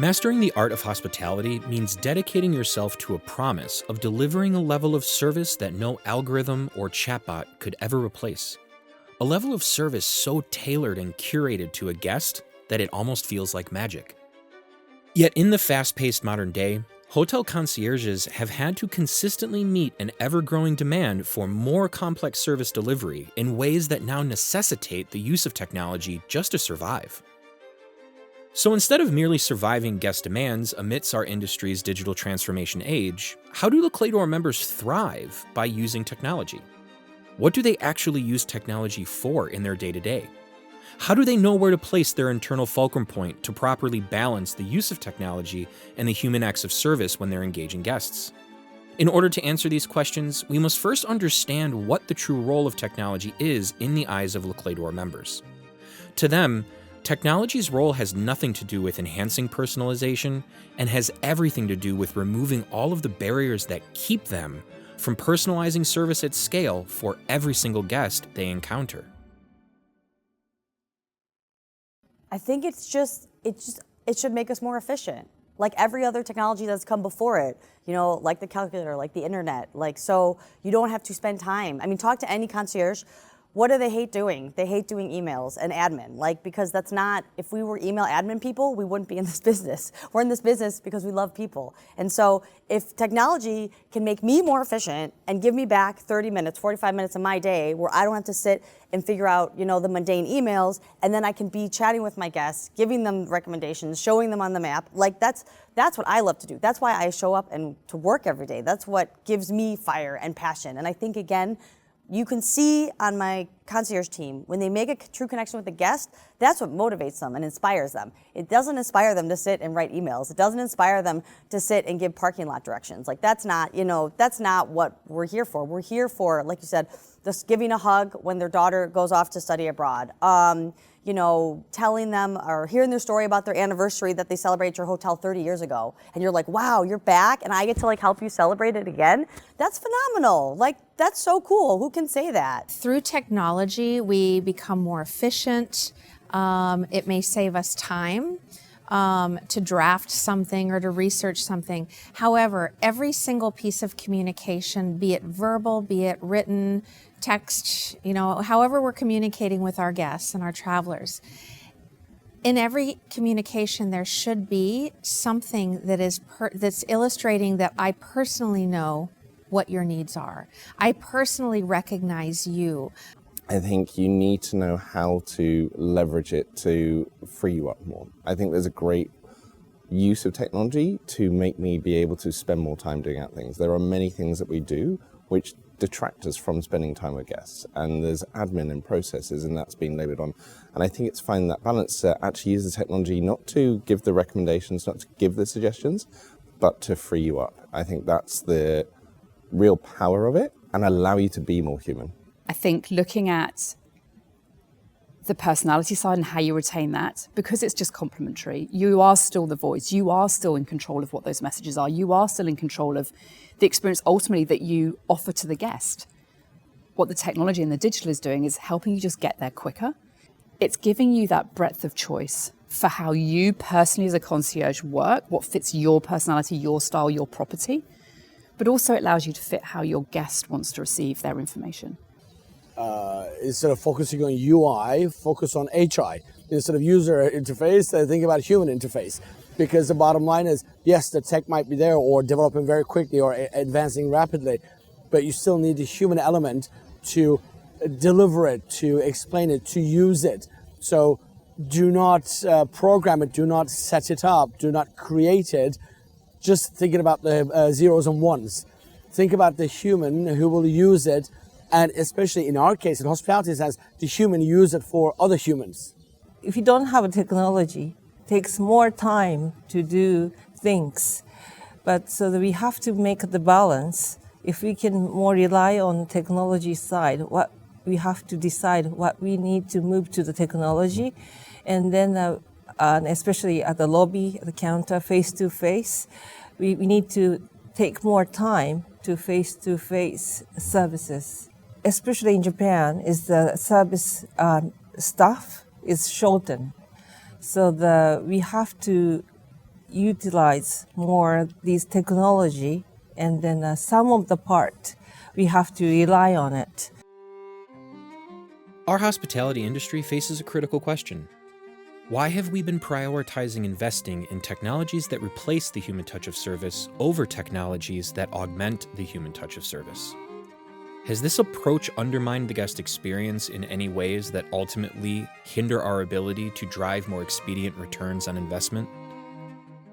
Mastering the art of hospitality means dedicating yourself to a promise of delivering a level of service that no algorithm or chatbot could ever replace. A level of service so tailored and curated to a guest that it almost feels like magic. Yet in the fast-paced modern day, hotel concierges have had to consistently meet an ever-growing demand for more complex service delivery in ways that now necessitate the use of technology just to survive. So instead of merely surviving guest demands amidst our industry's digital transformation age, how do the Clador members thrive by using technology? What do they actually use technology for in their day-to-day? How do they know where to place their internal fulcrum point to properly balance the use of technology and the human acts of service when they're engaging guests? In order to answer these questions, we must first understand what the true role of technology is in the eyes of Le Clador members. To them, technology's role has nothing to do with enhancing personalization and has everything to do with removing all of the barriers that keep them from personalizing service at scale for every single guest they encounter. I think it should make us more efficient. Like every other technology that's come before it, like the calculator, like the internet, so you don't have to spend time. I mean, talk to any concierge. What do they hate doing? They hate doing emails and admin, because that's not, if we were email admin people, we wouldn't be in this business. We're in this business because we love people. And so if technology can make me more efficient and give me back 30 minutes, 45 minutes of my day where I don't have to sit and figure out, the mundane emails, and then I can be chatting with my guests, giving them recommendations, showing them on the map, that's what I love to do. That's why I show up and to work every day. That's what gives me fire and passion. And I think, again, you can see on my concierge team, when they make a true connection with the guest, that's what motivates them and inspires them. It doesn't inspire them to sit and write emails. It doesn't inspire them to sit and give parking lot directions. That's not what we're here for. We're here for, like you said, just giving a hug when their daughter goes off to study abroad. Telling them or hearing their story about their anniversary that they celebrated at your hotel 30 years ago. And you're like, wow, you're back and I get to help you celebrate it again. That's phenomenal. That's so cool. Who can say that? Through technology, we become more efficient. It may save us time to draft something or to research something. However, every single piece of communication, be it verbal, be it written, text, however we're communicating with our guests and our travelers, in every communication there should be something that is that's illustrating that I personally know what your needs are. I personally recognize you. I think you need to know how to leverage it to free you up more. I think there's a great use of technology to make me be able to spend more time doing out things. There are many things that we do which detract us from spending time with guests, and there's admin and processes, and that's being laboured on. And I think it's finding that balance to actually use the technology not to give the recommendations, not to give the suggestions, but to free you up. I think that's the real power of it and allow you to be more human. I think looking at the personality side and how you retain that, because it's just complementary, you are still the voice, you are still in control of what those messages are, you are still in control of the experience ultimately that you offer to the guest. What the technology and the digital is doing is helping you just get there quicker. It's giving you that breadth of choice for how you personally as a concierge work, what fits your personality, your style, your property, but also it allows you to fit how your guest wants to receive their information. Instead of focusing on UI, focus on HI. Instead of user interface, think about human interface. Because the bottom line is, yes, the tech might be there or developing very quickly or advancing rapidly, but you still need the human element to deliver it, to explain it, to use it. So do not program it, do not set it up, do not create it, just thinking about the zeros and ones. Think about the human who will use it, and especially in our case, in hospitality, it has the human use it for other humans. If you don't have a technology, it takes more time to do things. But so that we have to make the balance. If we can more rely on technology side, what we have to decide what we need to move to the technology, and then especially at the lobby, at the counter, face-to-face, we need to take more time to face-to-face services. Especially in Japan, is the service staff is shortened. So we have to utilize more these technology, and then some of the part we have to rely on it. Our hospitality industry faces a critical question. Why have we been prioritizing investing in technologies that replace the human touch of service over technologies that augment the human touch of service? Has this approach undermined the guest experience in any ways that ultimately hinder our ability to drive more expedient returns on investment?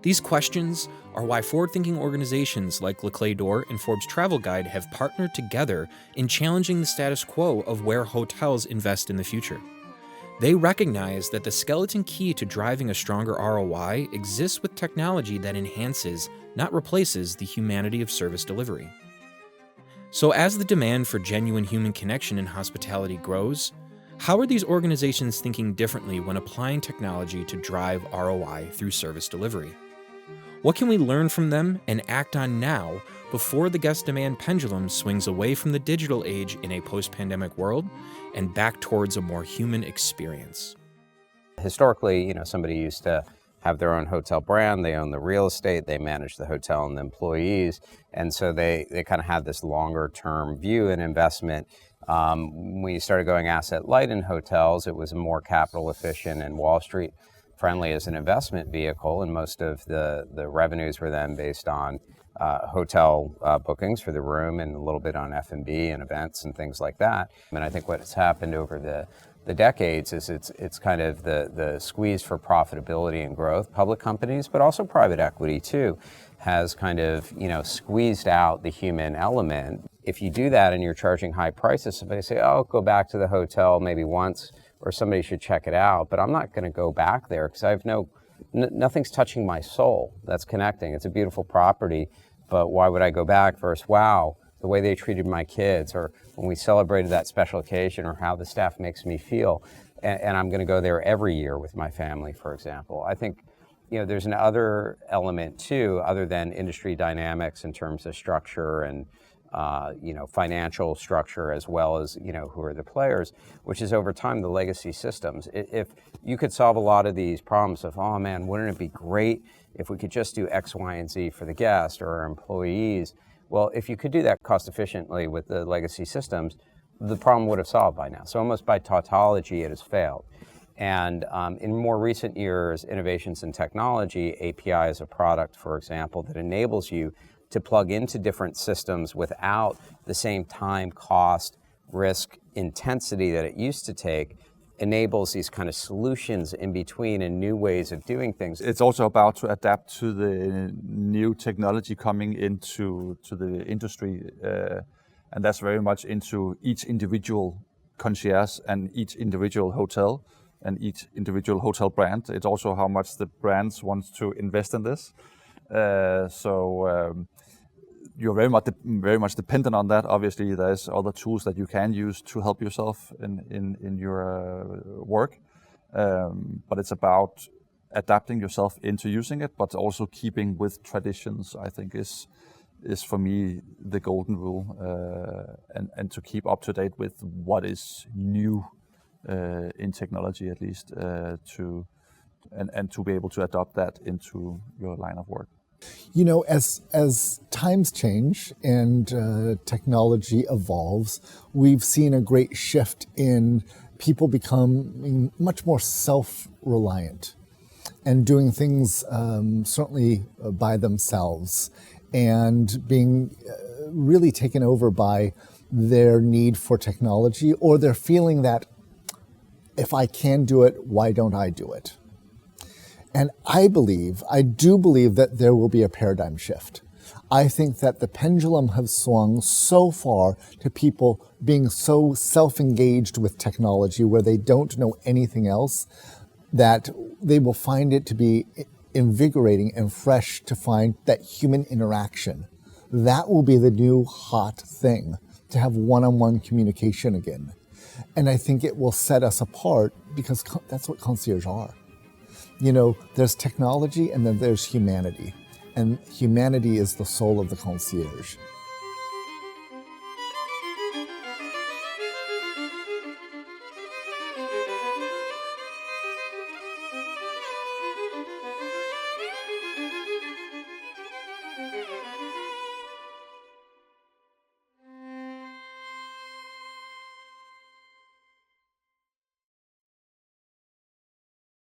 These questions are why forward-thinking organizations like Le Clé d'Or and Forbes Travel Guide have partnered together in challenging the status quo of where hotels invest in the future. They recognize that the skeleton key to driving a stronger ROI exists with technology that enhances, not replaces, the humanity of service delivery. So as the demand for genuine human connection in hospitality grows, how are these organizations thinking differently when applying technology to drive ROI through service delivery? What can we learn from them and act on now before the guest demand pendulum swings away from the digital age in a post-pandemic world and back towards a more human experience? Historically, somebody used to have their own hotel brand, they own the real estate, they manage the hotel and the employees, and so they kind of had this longer term view and investment. When you started going asset light in hotels, it was more capital efficient and Wall Street friendly as an investment vehicle, and most of the revenues were then based on hotel bookings for the room and a little bit on F&B and events and things like that. And I think what has happened over the decades is it's kind of the squeeze for profitability and growth. Public companies, but also private equity too, has kind of squeezed out the human element. If you do that and you're charging high prices, somebody say, oh, go back to the hotel maybe once, or somebody should check it out, but I'm not going to go back there because I have nothing's touching my soul that's connecting. It's a beautiful property, but why would I go back versus, wow, the way they treated my kids, or when we celebrated that special occasion, or how the staff makes me feel, and I'm going to go there every year with my family, for example. I think there's another element too, other than industry dynamics in terms of structure and financial structure, as well as, who are the players, which is over time the legacy systems. If you could solve a lot of these problems of, oh man, wouldn't it be great if we could just do X, Y, and Z for the guest or our employees? Well, if you could do that cost efficiently with the legacy systems, the problem would have solved by now. So almost by tautology, it has failed. And in more recent years, innovations in technology, API is a product, for example, that enables you to plug into different systems without the same time, cost, risk, intensity that it used to take, enables these kind of solutions in between and new ways of doing things. It's also about to adapt to the new technology coming into the industry, and that's very much into each individual concierge and each individual hotel and each individual hotel brand. It's also how much the brands want to invest in this. You're very much dependent on that. Obviously, there's other tools that you can use to help yourself in your work, but it's about adapting yourself into using it, but also keeping with traditions. I think is for me the golden rule, and to keep up to date with what is new in technology, at least, to be able to adopt that into your line of work. As times change and technology evolves, we've seen a great shift in people becoming much more self-reliant and doing things certainly by themselves, and being really taken over by their need for technology, or their feeling that if I can do it, why don't I do it? And I do believe that there will be a paradigm shift. I think that the pendulum has swung so far to people being so self-engaged with technology where they don't know anything else, that they will find it to be invigorating and fresh to find that human interaction. That will be the new hot thing, to have one-on-one communication again. And I think it will set us apart, because that's what concierges are. There's technology and then there's humanity. And humanity is the soul of the concierge.